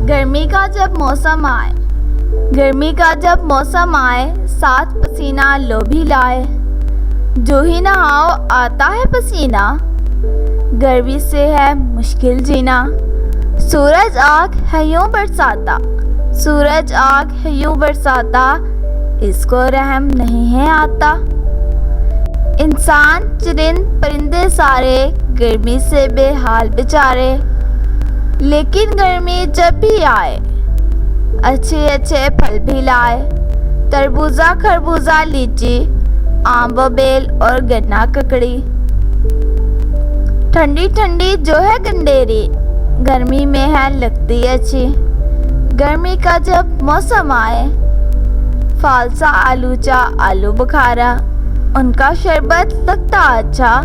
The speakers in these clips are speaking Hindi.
गर्मी का जब मौसम आए, गर्मी का जब मौसम आए, साथ पसीना लो भी लाए। जो ही नहाओ आता है पसीना, गर्मी से है मुश्किल जीना। सूरज आग है यूं बरसाता, सूरज आग है यूं बरसाता, इसको रहम नहीं है आता। इंसान चरिंद परिंदे सारे गर्मी से बेहाल बेचारे, लेकिन गर्मी जब भी आए अच्छे अच्छे फल भी लाए। तरबूजा खरबूजा लीची आम व बेल और गन्ना ककड़ी, ठंडी ठंडी जो है गंडेरी, गर्मी में है लगती अच्छी। गर्मी का जब मौसम आए, फालसा आलूचा आलू बुखारा, उनका शरबत लगता अच्छा,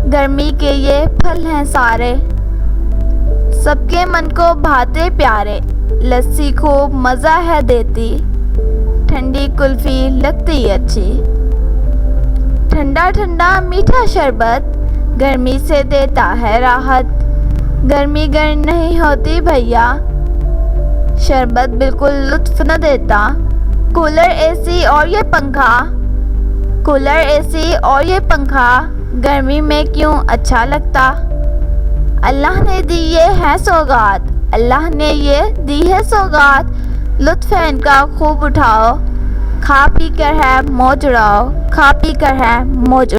गर्मी के ये फल हैं सारे। सबके मन को भाते प्यारे, लस्सी खूब मज़ा है देती, ठंडी कुल्फी लगती अच्छी। ठंडा ठंडा मीठा शरबत गर्मी से देता है राहत, गर्मी गर्म नहीं होती भैया, शरबत बिल्कुल लुत्फ न देता। कूलर एसी और ये पंखा, कूलर एसी और ये पंखा गर्मी में क्यों अच्छा लगता। अल्लाह ने दी ये है सौगात, अल्लाह ने ये दी है सौगात, लुत्फ़ है इनका खूब उठाओ, खा पी कर है मौज उड़ाओ, खा पी कर है मौज।